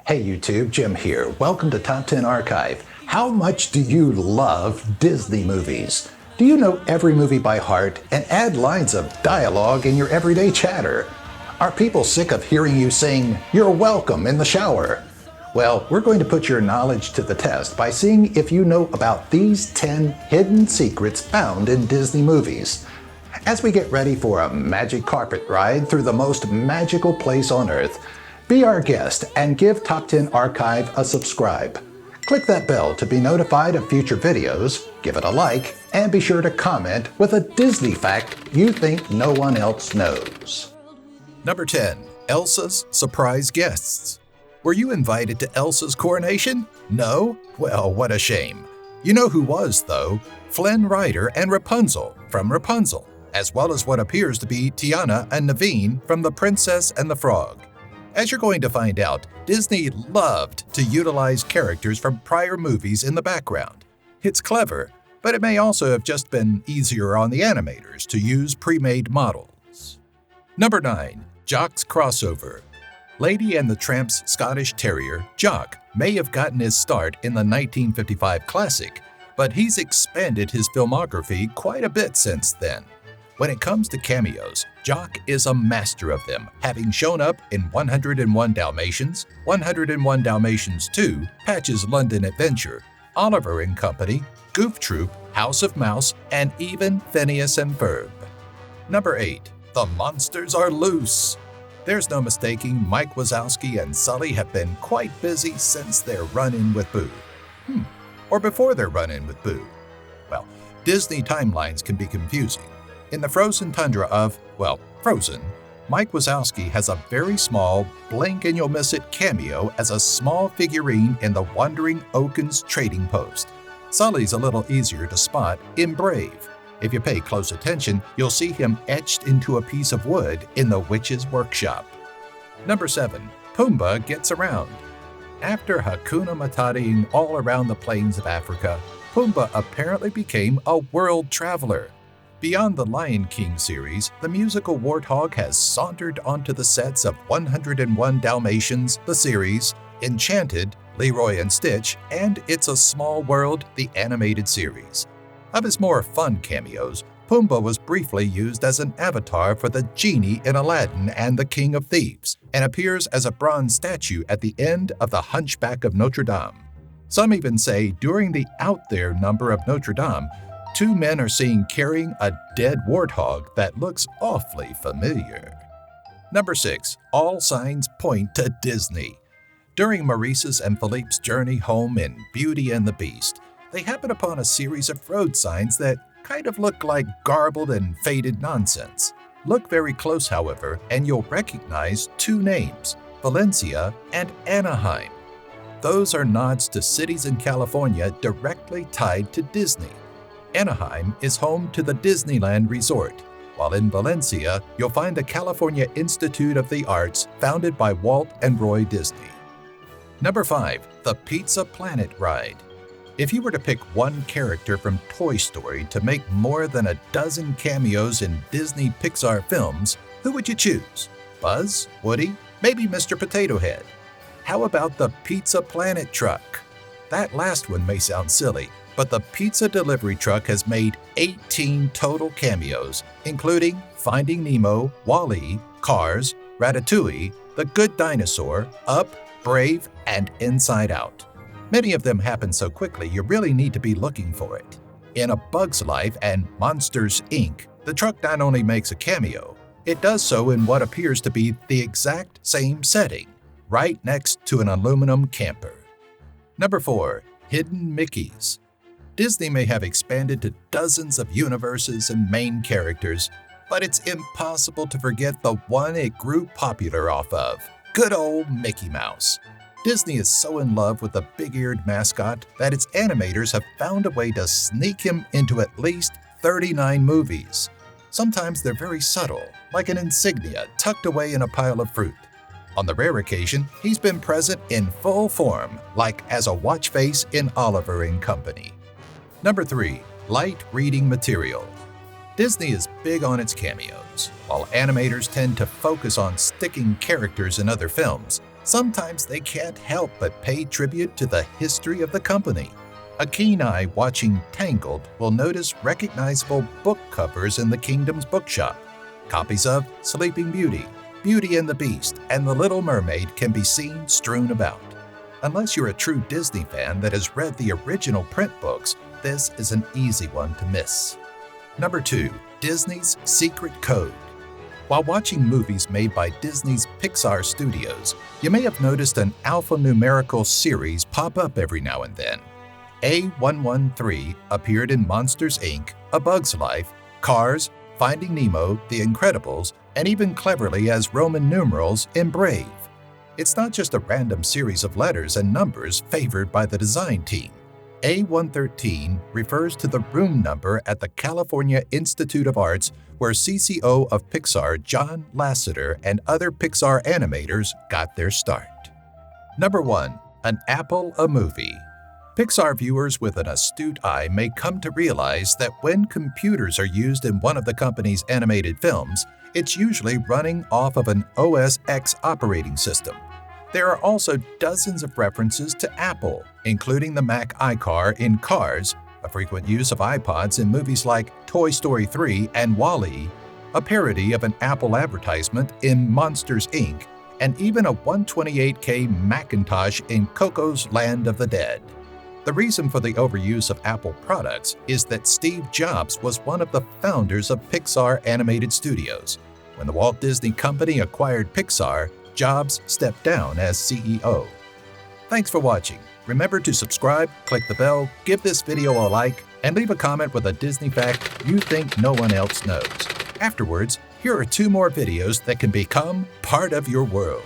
Hey YouTube, Jim here. Welcome to Top 10 Archive. How much do you love Disney movies? Do you know every movie by heart and add lines of dialogue in your everyday chatter? Are people sick of hearing you sing, "You're welcome" in the shower? Well, we're going to put your knowledge to the test by seeing if you know about these 10 hidden secrets found in Disney movies. As we get ready for a magic carpet ride through the most magical place on earth, be our guest and give Top 10 Archive a subscribe. Click that bell to be notified of future videos, give it a like, and be sure to comment with a Disney fact you think no one else knows. Number 10. Elsa's surprise guests. Were you invited to Elsa's coronation? No? Well, what a shame. You know who was, though? Flynn Rider and Rapunzel from Rapunzel, as well as what appears to be Tiana and Naveen from The Princess and the Frog. As you're going to find out, Disney loved to utilize characters from prior movies in the background. It's clever, but it may also have just been easier on the animators to use pre-made models. Number 9. Jock's Crossover. Lady and the Tramp's Scottish Terrier, Jock, may have gotten his start in the 1955 classic, but he's expanded his filmography quite a bit since then. When it comes to cameos, Jock is a master of them, having shown up in 101 Dalmatians, 101 Dalmatians 2, Patch's London Adventure, Oliver and Company, Goof Troop, House of Mouse, and even Phineas and Ferb. Number 8. The Monsters Are Loose. There's no mistaking Mike Wazowski and Sully have been quite busy since their run-in with Boo. Or before their run-in with Boo. Well, Disney timelines can be confusing. In the frozen tundra of, Frozen, Mike Wazowski has a very small, blink-and-you'll-miss-it cameo as a small figurine in the Wandering Oaken's trading post. Sully's a little easier to spot in Brave. If you pay close attention, you'll see him etched into a piece of wood in the witch's workshop. Number 7. Pumbaa Gets Around. After Hakuna Matating all around the plains of Africa, Pumbaa apparently became a world traveler. Beyond the Lion King series, the musical warthog has sauntered onto the sets of 101 Dalmatians, the series, Enchanted, Leroy and Stitch, and It's a Small World, the animated series. Of his more fun cameos, Pumbaa was briefly used as an avatar for the genie in Aladdin and the King of Thieves, and appears as a bronze statue at the end of The Hunchback of Notre Dame. Some even say during the Out There number of Notre Dame, 2 men are seen carrying a dead warthog that looks awfully familiar. Number 6. All signs point to Disney. During Maurice's and Philippe's journey home in Beauty and the Beast, they happen upon a series of road signs that kind of look like garbled and faded nonsense. Look very close, however, and you'll recognize 2 names, Valencia and Anaheim. Those are nods to cities in California directly tied to Disney. Anaheim is home to the Disneyland Resort, while in Valencia, you'll find the California Institute of the Arts founded by Walt and Roy Disney. Number 5. The Pizza Planet Ride. If you were to pick one character from Toy Story to make more than a dozen cameos in Disney Pixar films, who would you choose? Buzz? Woody? Maybe Mr. Potato Head? How about the Pizza Planet truck? That last one may sound silly, but the pizza delivery truck has made 18 total cameos, including Finding Nemo, WALL-E, Cars, Ratatouille, The Good Dinosaur, Up, Brave, and Inside Out. Many of them happen so quickly you really need to be looking for it. In A Bug's Life and Monsters, Inc., the truck not only makes a cameo, it does so in what appears to be the exact same setting, right next to an aluminum camper. Number 4. Hidden Mickeys. Disney may have expanded to dozens of universes and main characters, but it's impossible to forget the one it grew popular off of, good old Mickey Mouse. Disney is so in love with the big-eared mascot that its animators have found a way to sneak him into at least 39 movies. Sometimes they're very subtle, like an insignia tucked away in a pile of fruit. On the rare occasion, he's been present in full form, like as a watch face in Oliver and Company. Number 3. Light reading material. Disney is big on its cameos. While animators tend to focus on sticking characters in other films, Sometimes they can't help but pay tribute to the history of the company. A keen eye watching Tangled will notice recognizable book covers in the Kingdom's bookshop. Copies of Sleeping Beauty, Beauty and the Beast, and The Little Mermaid can be seen strewn about. Unless you're a true Disney fan that has read the original print books, this is an easy one to miss. Number 2. Disney's Secret Code. While watching movies made by Disney's Pixar Studios, you may have noticed an alphanumerical series pop up every now and then. A113 appeared in Monsters, Inc., A Bug's Life, Cars, Finding Nemo, The Incredibles, and even cleverly as Roman numerals in Brave. It's not just a random series of letters and numbers favored by the design team. A113 refers to the room number at the California Institute of Arts where CCO of Pixar John Lasseter and other Pixar animators got their start. Number 1. An Apple a Movie. Pixar viewers with an astute eye may come to realize that when computers are used in one of the company's animated films, it's usually running off of an OS X operating system. There are also dozens of references to Apple, including the Mac iCar in Cars, a frequent use of iPods in movies like Toy Story 3 and WALL-E, a parody of an Apple advertisement in Monsters, Inc., and even a 128K Macintosh in Coco's Land of the Dead. The reason for the overuse of Apple products is that Steve Jobs was one of the founders of Pixar Animated Studios. When the Walt Disney Company acquired Pixar, Jobs stepped down as CEO. Thanks for watching. Remember to subscribe, click the bell, give this video a like, and leave a comment with a Disney fact you think no one else knows. Afterwards, here are 2 more videos that can become part of your world.